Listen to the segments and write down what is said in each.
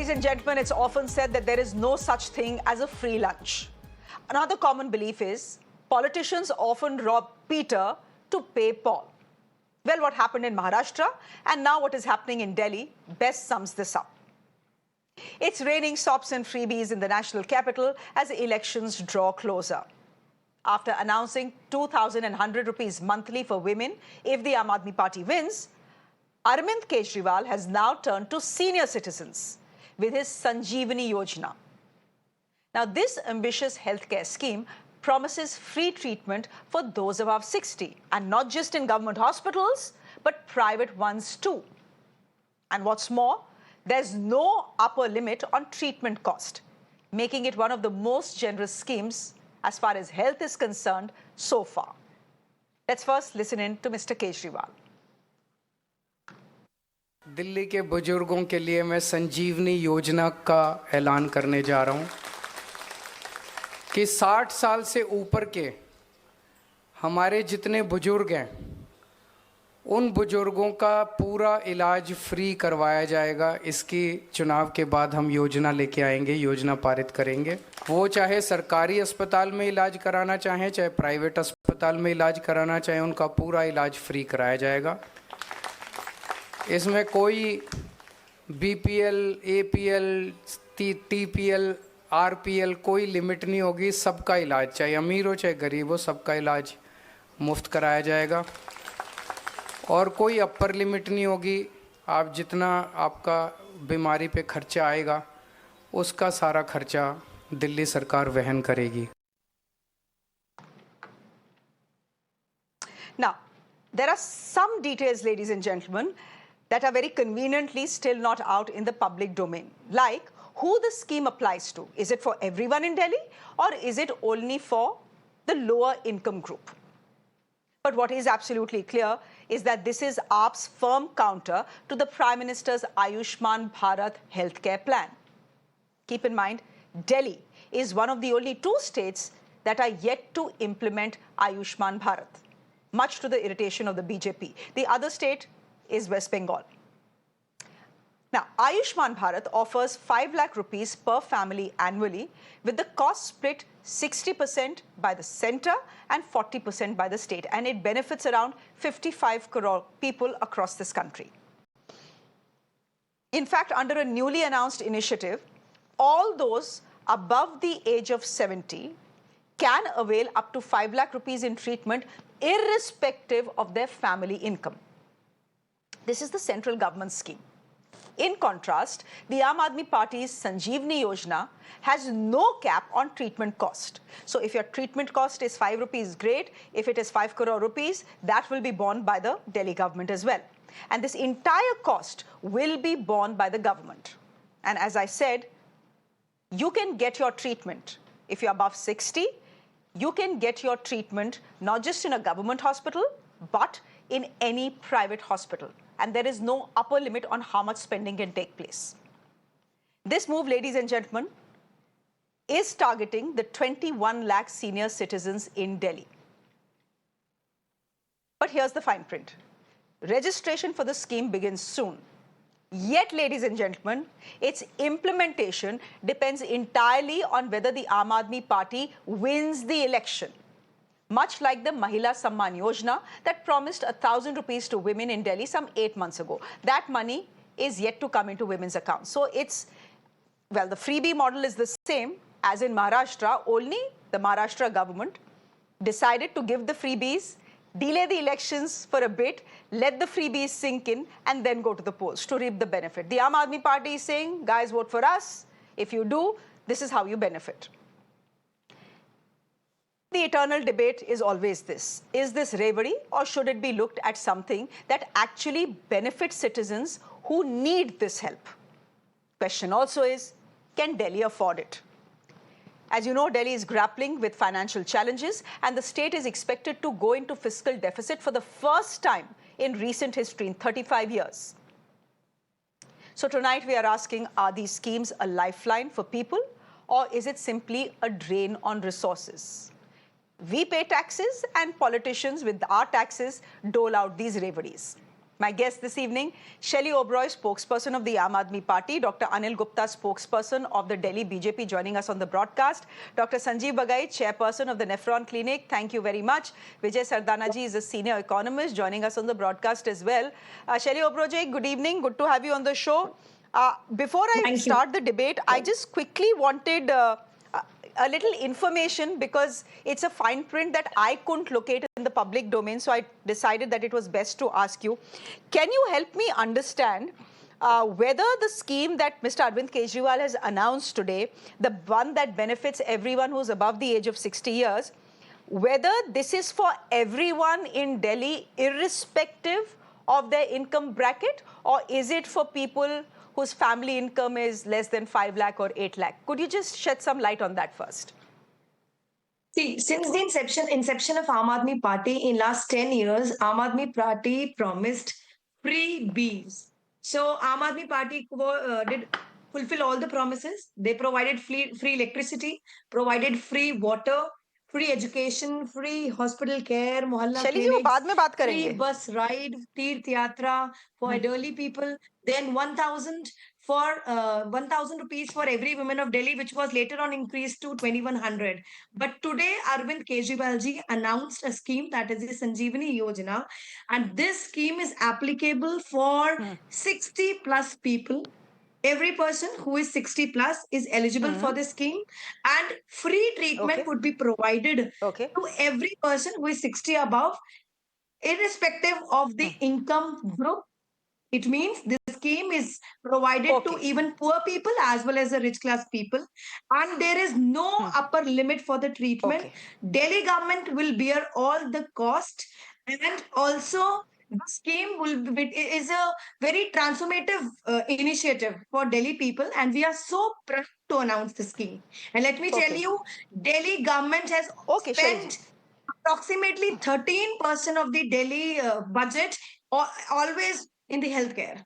Ladies and gentlemen, it's often said that there is no such thing as a free lunch. Another common belief is politicians often rob Peter to pay Paul. Well, what happened in Maharashtra and now what is happening in Delhi best sums this up. It's raining sops and freebies in the national capital as elections draw closer. After announcing 2,100 rupees monthly for women if the Aam Aadmi Party wins, Arvind Kejriwal has now turned to senior citizens with his Sanjeevani Yojana. Now, this ambitious healthcare scheme promises free treatment for those above 60, and not just in government hospitals, but private ones too. And what's more, there's no upper limit on treatment cost, making it one of the most generous schemes as far as health is concerned so far. Let's first listen in to Mr. Kejriwal. Delhi के बुजुर्गों के लिए मैं संजीवनी योजना का ऐलान करने जा रहा हूं कि 60 साल से ऊपर के हमारे जितने बुजुर्ग हैं उन बुजुर्गों का पूरा इलाज फ्री करवाया जाएगा। इसकी चुनाव के बाद हम योजना लेके आएंगे, योजना पारित करेंगे। वो चाहे सरकारी अस्पताल में इलाज कराना चाहें, चाहे प्राइवेट अस्पताल में इलाज कराना चाहें, उनका पूरा इलाज फ्री कराया जाएगा। इसमें कोई बीपीएल, एपीएल, टीपीएल, आरपीएल कोई लिमिट नहीं होगी। सबका इलाज, चाहे अमीर हो चाहे गरीब हो, सबका इलाज मुफ्त कराया जाएगा और कोई अपर लिमिट नहीं होगी। आप जितना आपका बीमारी पे खर्चा आएगा उसका सारा खर्चा दिल्ली सरकार वहन करेगी। Now, there are some details, ladies and gentlemen, that are very conveniently still not out in the public domain, like who the scheme applies to. Is it for everyone in Delhi or is it only for the lower income group? But what is absolutely clear is that this is AAP's firm counter to the Prime Minister's Ayushman Bharat healthcare plan. Keep in mind, Delhi is one of the only two states that are yet to implement Ayushman Bharat, much to the irritation of the BJP. The other state is West Bengal. Now, Ayushman Bharat offers 5 lakh rupees per family annually, with the cost split 60% by the centre and 40% by the state, and it benefits around 55 crore people across this country. In fact, under a newly announced initiative, all those above the age of 70 can avail up to 5 lakh rupees in treatment irrespective of their family income. This is the central government scheme. In contrast, the Aam Aadmi Party's Sanjeevani Yojana has no cap on treatment cost. So if your treatment cost is 5 rupees, great. If it is 5 crore rupees, that will be borne by the Delhi government as well. And this entire cost will be borne by the government. And as I said, you can get your treatment. If you're above 60, you can get your treatment not just in a government hospital, but in any private hospital. And there is no upper limit on how much spending can take place. This move, ladies and gentlemen, is targeting the 21 lakh senior citizens in Delhi. But here's the fine print. Registration for the scheme begins soon. Yet, ladies and gentlemen, its implementation depends entirely on whether the Aam Aadmi Party wins the election. Much like the Mahila Samman Yojana that promised 1,000 rupees to women in Delhi some 8 months ago. That money is yet to come into women's accounts. So it's, well, the freebie model is the same as in Maharashtra, only the Maharashtra government decided to give the freebies, delay the elections for a bit, let the freebies sink in, and then go to the polls to reap the benefit. The Aam Aadmi Party is saying, guys, vote for us. If you do, this is how you benefit. The eternal debate is always this. Is this revdi or should it be looked at something that actually benefits citizens who need this help? Question also is, can Delhi afford it? As you know, Delhi is grappling with financial challenges and the state is expected to go into fiscal deficit for the first time in recent history in 35 years. So tonight we are asking, are these schemes a lifeline for people or is it simply a drain on resources? We pay taxes and politicians with our taxes dole out these revdis. My guest this evening, Shelly Oberoi, spokesperson of the Aam Aadmi Party, Dr. Anil Gupta, spokesperson of the Delhi BJP, joining us on the broadcast, Dr. Sanjeev Bagai, chairperson of the Nephron Clinic. Thank you very much. Vijay Sardana ji is a senior economist, joining us on the broadcast as well. Shelly Oberoi ji, good evening. Good to have you on the show. Before I start the debate, I just quickly wanted a little information, because it's a fine print that I couldn't locate in the public domain, so I decided that it was best to ask you. Can you help me understand whether the scheme that Mr. Arvind Kejriwal has announced today, the one that benefits everyone who's above the age of 60 years, whether this is for everyone in Delhi irrespective of their income bracket, or is it for people whose family income is less than 5 lakh or 8 lakh? Could you just shed some light on that first? See, since the inception of Aam Aadmi Party in last 10 years, Aam Aadmi Party promised free bees. So Aam Aadmi Party did fulfill all the promises. They provided free electricity, provided free water, free education, free hospital care, mohalla Shelly ji, वो clinics, बाद में बात free करेंगे. bus ride, Teerth Yatra for elderly people, then 1,000 for 1,000 rupees for every woman of Delhi, which was later on increased to 2,100. But today, Arvind Kejriwal ji announced a scheme, that is the Sanjeevani Yojana, and this scheme is applicable for 60 plus people. Every person who is 60 plus is eligible for this scheme, and free treatment would be provided to every person who is 60 above, irrespective of the income group. It means this scheme is provided to even poor people as well as the rich class people, and there is no upper limit for the treatment. Delhi government will bear all the cost, and also the scheme is a very transformative initiative for Delhi people, and we are so proud to announce the scheme. And let me tell you, Delhi government has spent approximately 13% of the Delhi budget always in the healthcare.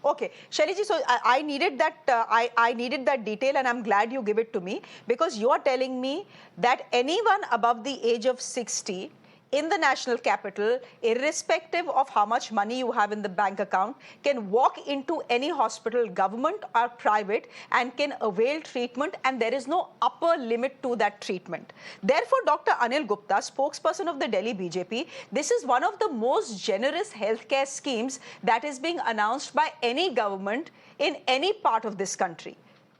Okay, Shelly ji, so I needed that. I needed that detail, and I'm glad you give it to me, because you are telling me that anyone above the age of 60 in the national capital, irrespective of how much money you have in the bank account, can walk into any hospital, government or private, and can avail treatment, and there is no upper limit to that treatment. Therefore, Dr. Anil Gupta, spokesperson of the Delhi BJP, this is one of the most generous healthcare schemes that is being announced by any government in any part of this country.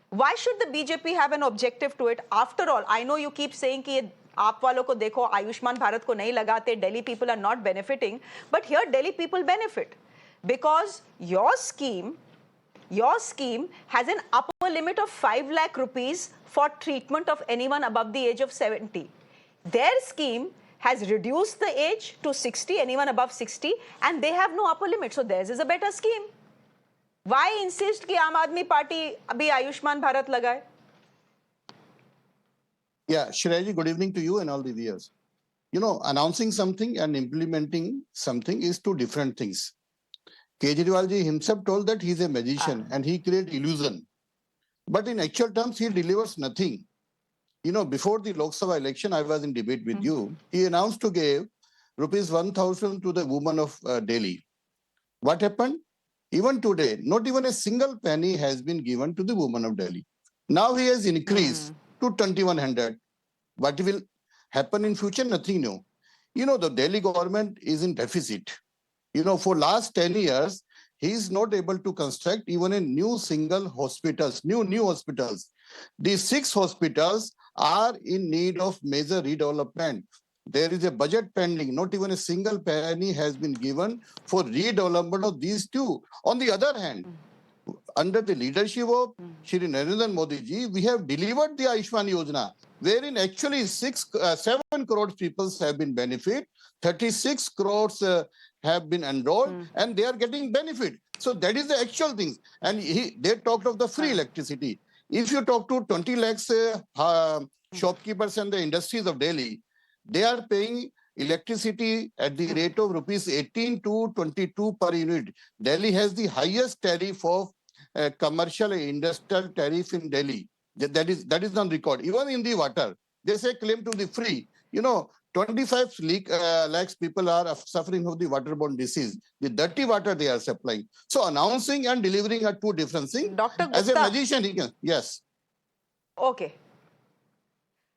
Why should the BJP have an objective to it? After all, I know you keep saying कि आप वालों को देखो, आयुष्मान भारत को नहीं लगाते, Delhi people are not benefiting, but here Delhi people benefit, because your scheme has an upper limit of 5 lakh rupees for treatment of anyone above the age of 70. Their scheme has reduced the age to 60, anyone above 60, and they have no upper limit, so theirs is a better scheme. Why insist कि आम आदमी party अभी आयुष्मान भारत लगाए? Yeah, Shreya ji, good evening to you and all the viewers. You know, announcing something and implementing something is two different things. Kejriwal ji himself told that he's a magician and he creates illusion. But in actual terms, he delivers nothing. You know, before the Lok Sabha election, I was in debate with you. He announced to give rupees 1,000 to the women of Delhi. What happened? Even today, not even a single penny has been given to the women of Delhi. Now he has increased to 2,100. What will happen in future? Nothing new. You know, the Delhi government is in deficit. You know, for last 10 years, he is not able to construct even a new single hospitals, new hospitals. These 6 hospitals are in need of major redevelopment. There is a budget pending. Not even a single penny has been given for redevelopment of these 2. On the other hand, under the leadership of Shri Narendra Modi ji, we have delivered the Ayushman Yojana, wherein actually 7 crores people have been benefit, 36 crores have been enrolled, and they are getting benefit. So that is the actual thing. And they talked of the free electricity. If you talk to 20 lakhs shopkeepers and the industries of Delhi, they are paying electricity at the rate of rupees 18 to 22 per unit. Delhi has the highest tariff of commercial and industrial tariff in Delhi. That is on record. Even in the water, they say claim to the free. You know, 25 lakhs people are suffering of the waterborne disease. The dirty water they are supplying. So announcing and delivering are two different things. Dr. As a Gupta. magician, he can, yes. Okay.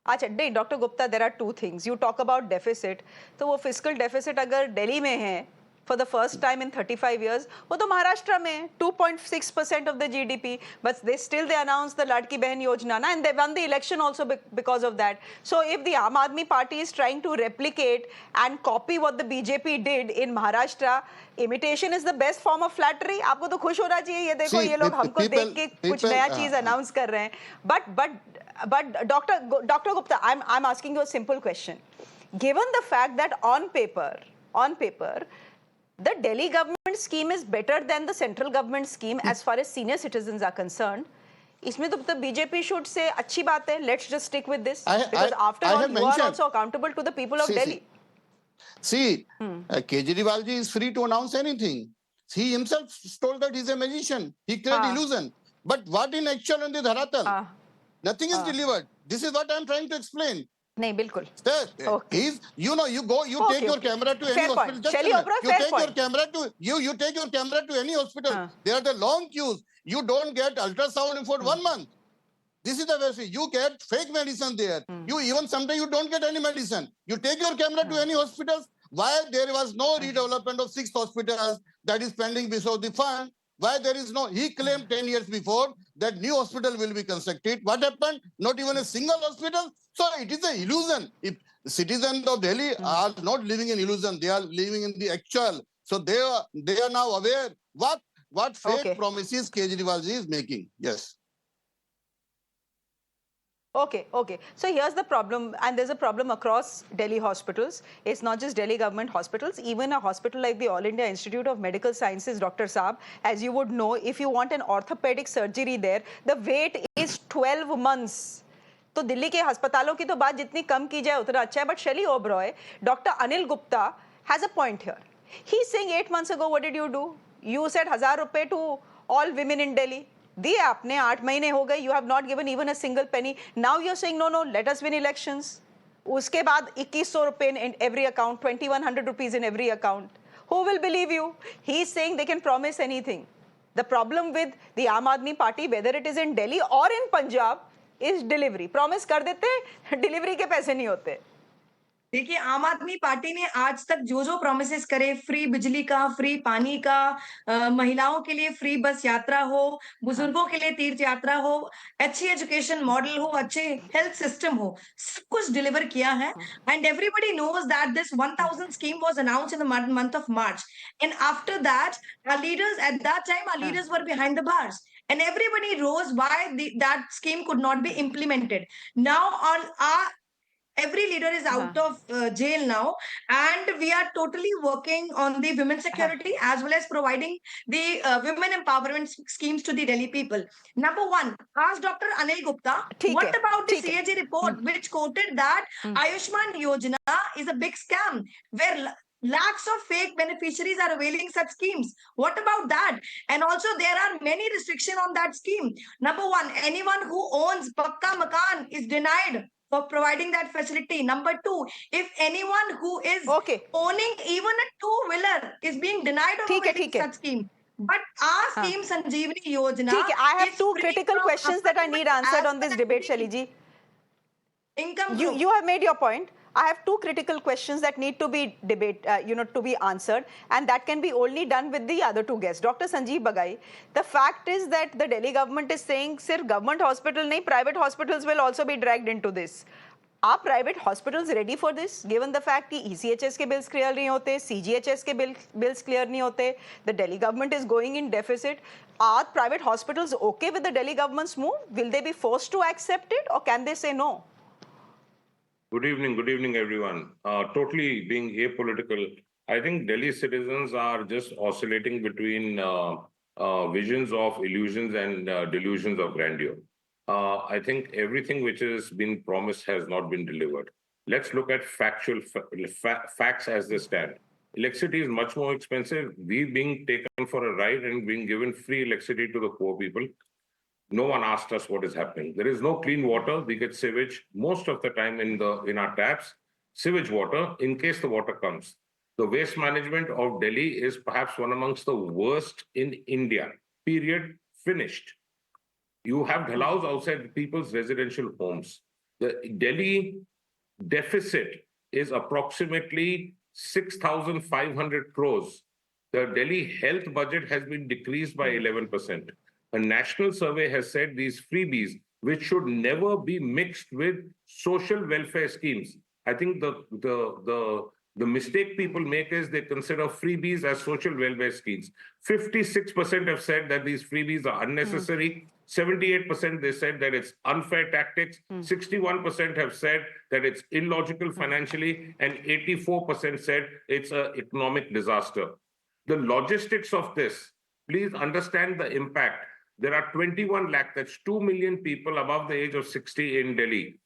अच्छा नहीं doctor Gupta there are two things you talk about deficit तो वो fiscal deficit अगर दिल्ली में है for the first time in 35 years वो तो महाराष्ट्र में 2.6% of the GDP but they still announce the Ladki Behan Yojana na, and they won the election also because of that. So if the Aam Aadmi Party is trying to replicate and copy what the BJP did in Maharashtra, imitation is the best form of flattery. आपको तो खुश होना चाहिए ये देखो ये लोग हमको देख के कुछ नया चीज अनाउंस कर रहे हैं but Dr. Gupta, I'm asking you a simple question. Given the fact that on paper, the Delhi government scheme is better than the central government scheme as far as senior citizens are concerned, इसमें तो BJP should say अच्छी बात है. Let's just stick with this because after all, you are also accountable to the people of Delhi. Kejriwal ji is free to announce anything. He himself told that he's a magician. He created illusion. But what in actual on the Dharatal? Nothing is delivered. This is what I'm trying to explain. नहीं बिल्कुल. Okay. You take your camera to any hospital. Shelly Oberoi, you take your camera to you take your camera to any hospital. There are the long queues. You don't get ultrasound for 1 month. This is the way you get fake medicine there. You even sometimes you don't get any medicine. You take your camera to any hospitals. Why there was no redevelopment of 6 hospitals that is pending before the fund? Why there is no? He claimed 10 years before that new hospital will be constructed. What happened? Not even a single hospital. So it is an illusion. If citizens of Delhi are not living in illusion, they are living in the actual. So they are now aware what fake promises Kejriwal ji is making. Yes. Okay. So here's the problem, and there's a problem across Delhi hospitals. It's not just Delhi government hospitals. Even a hospital like the All India Institute of Medical Sciences, Dr. Saab, as you would know, if you want an orthopedic surgery there, the wait is 12 months. तो दिल्ली के अस्पतालों की तो बात जितनी कम की जाए उतना अच्छा है. But Shelly Oberoi, Dr. Anil Gupta has a point here. He's saying 8 months ago, what did you do? You said 1,000 रुपए to all women in Delhi. दिए आपने 8 महीने हो गए. You have not given even a single penny. Now you're saying no, let us win elections. उसके बाद 2,100 रुपए in every account, 2,100 rupees in every account. Who will believe you? He's saying they can promise anything. The problem with the Aam Aadmi Party, whether it is in Delhi or in Punjab, is delivery. Promise कर देते, delivery के पैसे नहीं होते. देखिए आम आदमी party ने आज तक जो जो प्रोमिसेस करे, फ्री बिजली का, फ्री पानी का, महिलाओं के लिए फ्री बस यात्रा हो, बुजुर्गों के लिए तीर्थ यात्रा हो, अच्छी एजुकेशन मॉडल हो, अच्छे हेल्थ सिस्टम हो, सब कुछ डिलीवर किया है. And everybody knows that this 1000 scheme was announced in the month of March, and after that our leaders at that time were behind the bars, and everybody knows why that scheme could not be implemented. Now every leader is out of jail now, and we are totally working on the women's security as well as providing the women empowerment schemes to the Delhi people. Number one, ask Dr. Anil Gupta, what about the CAG report which quoted that Ayushman Yojana is a big scam where lakhs of fake beneficiaries are availing such schemes? What about that? And also there are many restrictions on that scheme. Number one, anyone who owns Pakka Makan is denied for providing that facility. Number two, if anyone who is owning even a two-wheeler is being denied of availing such scheme. But our scheme, Sanjeevani Yojana, I have two critical questions that I need answered on this debate, Shelly ji. You have made your point. I have two critical questions that need to be to be answered, and that can be only done with the other two guests. Dr. Sanjeev Bagai, the fact is that the Delhi government is saying, sir, government hospital nahi, private hospitals will also be dragged into this. Are private hospitals ready for this, given the fact that ECHS ke bills clear nahi hote, CGHS ke bills clear nahi hote, the Delhi government is going in deficit? Are private hospitals okay with the Delhi government's move? Will they be forced to accept it, or can they say no? Good evening, everyone. Totally being apolitical, I think Delhi citizens are just oscillating between visions of illusions and delusions of grandeur. I think everything which has been promised has not been delivered. Let's look at factual facts as they stand. Electricity is much more expensive. We being taken for a ride and being given free electricity to the poor people. No one asked us what is happening. There is no clean water. We get sewage most of the time in our taps. sewage water in case the water comes. The waste management of Delhi is perhaps one amongst the worst in India. Period. Finished. You have dhalaus outside people's residential homes. The Delhi deficit is approximately 6,500 crores. The Delhi health budget has been decreased by 11%. A national survey has said these freebies, which should never be mixed with social welfare schemes. I think the mistake people make is they consider freebies as social welfare schemes. 56% have said that these freebies are unnecessary. 78% they said that it's unfair tactics. 61% have said that it's illogical financially, and 84% said it's an economic disaster. The logistics of this, please understand the impact. There are 21 lakh, that's 2 million people above the age of 60 in Delhi.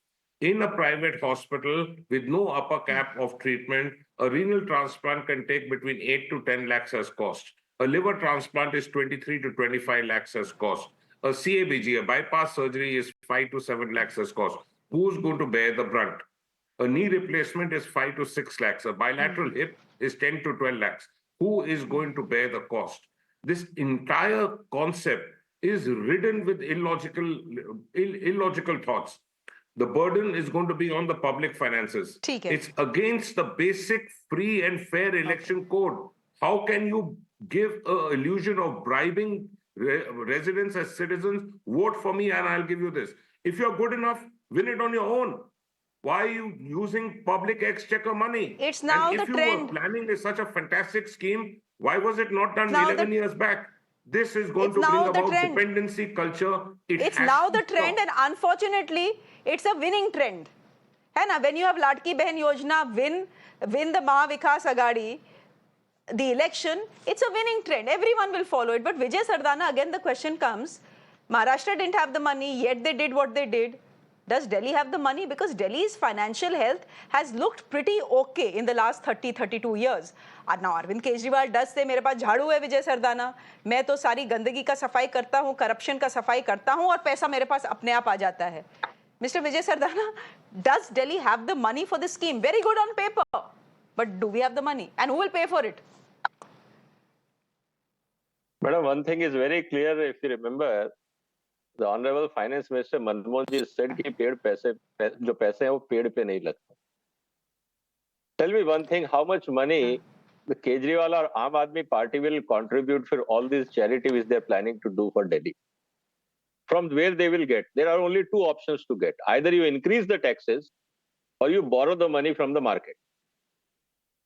In a private hospital with no upper cap of treatment, a renal transplant can take between 8 to 10 lakhs as cost. A liver transplant is 23 to 25 lakhs as cost. A CABG, a bypass surgery, is 5 to 7 lakhs as cost. Who's going to bear the brunt? A knee replacement is 5 to 6 lakhs. A bilateral hip is 10 to 12 lakhs. Who is going to bear the cost? This entire concept is ridden with illogical thoughts. The burden is going to be on the public finances. It's against the basic free and fair election code. How can you give an illusion of bribing residents as citizens? Vote for me and I'll give you this. If you're good enough, win it on your own. Why are you using public exchequer money? It's now and the trend. If you were planning such a fantastic scheme, why was it not done 11 years back? This is going to bring about dependency culture. It's now the trend, and unfortunately, it's a winning trend. And when you have Ladki Behan Yojana win the Maha Vikas Agadi, the election, it's a winning trend. Everyone will follow it. But Vijay Sardana, again, the question comes, Maharashtra didn't have the money, yet they did what they did. Does Delhi have the money? Because Delhi's financial health has looked pretty okay in the last 32 years. And now Arvind Kejriwal does say, मेरे पास झाड़ू है विजय सरदाना, मैं तो सारी गंदगी का सफाई करता हूँ, करप्शन का सफाई करता हूँ और पैसा मेरे पास अपने आप आ जाता है. Mr. Vijay Sardana, does Delhi have the money for this scheme? Very good on paper, but do we have the money? And who will pay for it? Madam, one thing is very clear, if you remember, the Honorable Finance Minister Manmohan ji said कि पेड़ पैसे जो पैसे हैं वो पेड़ पे नहीं लगते. Tell me one thing, how much money the Kejriwal or Aam Aadmi Party will contribute for all these charity which they are planning to do for Delhi? From where they will get? There are only two options to get. Either you increase the taxes or you borrow the money from the market.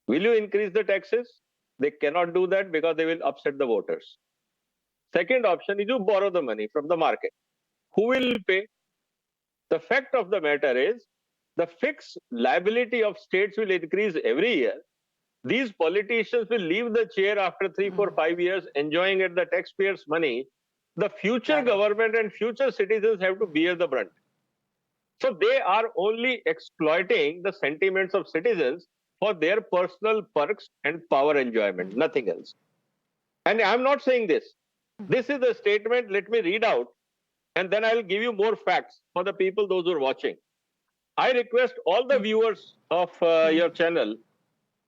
Will you increase the taxes? They cannot do that because they will upset the voters. Second option is you borrow the money from the market. Who will pay? The fact of the matter is, the fixed liability of states will increase every year. These politicians will leave the chair after 3, 4, 5 years, enjoying it the taxpayers' money. The future government and future citizens have to bear the brunt. So they are only exploiting the sentiments of citizens for their personal perks and power enjoyment, nothing else. And I'm not saying this. This is the statement, let me read out, and then I'll give you more facts for the people, those who are watching. I request all the viewers of your channel,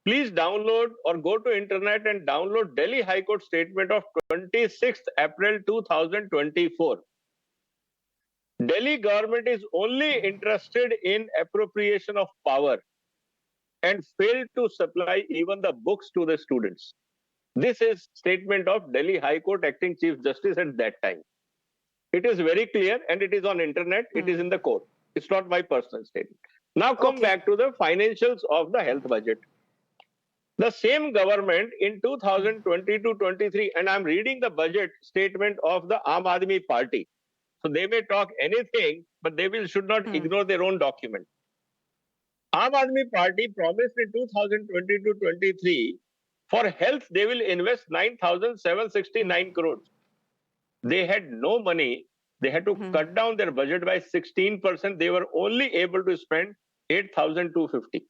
please download or go to internet and download Delhi High Court statement of 26th April 2024. Delhi government is only interested in appropriation of power and failed to supply even the books to the students. This is statement of Delhi High Court acting Chief Justice at that time. It is very clear and it is on internet. It is in the court. It's not my personal statement. Now come back to the financials of the health budget. The same government in 2022-23, and I'm reading the budget statement of the Aam Aadmi Party. So they may talk anything, but they should not ignore their own document. Aam Aadmi Party promised in 2022-23 for health, they will invest 9,769 crores. They had no money. They had to cut down their budget by 16%. They were only able to spend 8,250.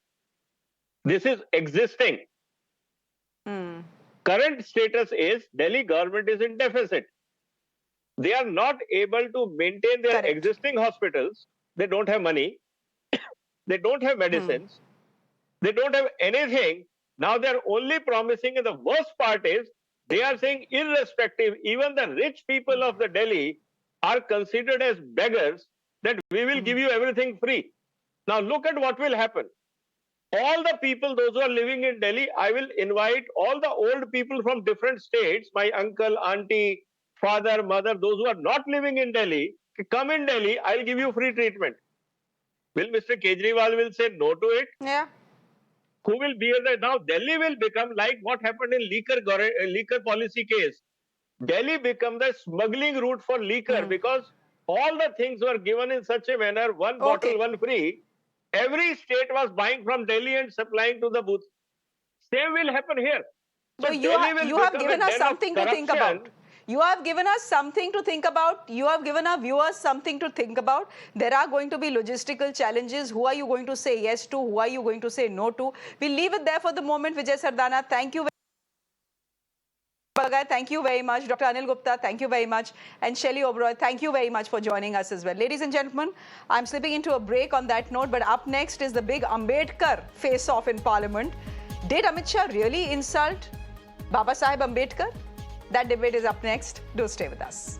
This is existing. Current status is Delhi government is in deficit. They are not able to maintain their existing hospitals. They don't have money. They don't have medicines. They don't have anything. Now they're only promising, and the worst part is they are saying irrespective, even the rich people of the Delhi are considered as beggars, that we will give you everything free. Now look at what will happen. All the people, those who are living in Delhi, I will invite all the old people from different states, my uncle, auntie, father, mother, those who are not living in Delhi, come in Delhi, I'll give you free treatment. Will Mr. Kejriwal will say no to it? Yeah. Who will bear that? Now Delhi will become like what happened in liquor policy case. Delhi become the smuggling route for liquor because all the things were given in such a manner, one bottle, one free. Every state was buying from Delhi and supplying to the booth. Same will happen here. So you have given us something to think about. You have given us something to think about. You have given our viewers something to think about. There are going to be logistical challenges. Who are you going to say yes to? Who are you going to say no to? We'll leave it there for the moment. Vijay Sardana, thank you. Thank you very much. Dr. Anil Gupta, thank you very much. And Shelly Oberoi, thank you very much for joining us as well. Ladies and gentlemen, I'm slipping into a break on that note, but up next is the big Ambedkar face-off in Parliament. Did Amit Shah really insult Baba Saheb Ambedkar? That debate is up next. Do stay with us.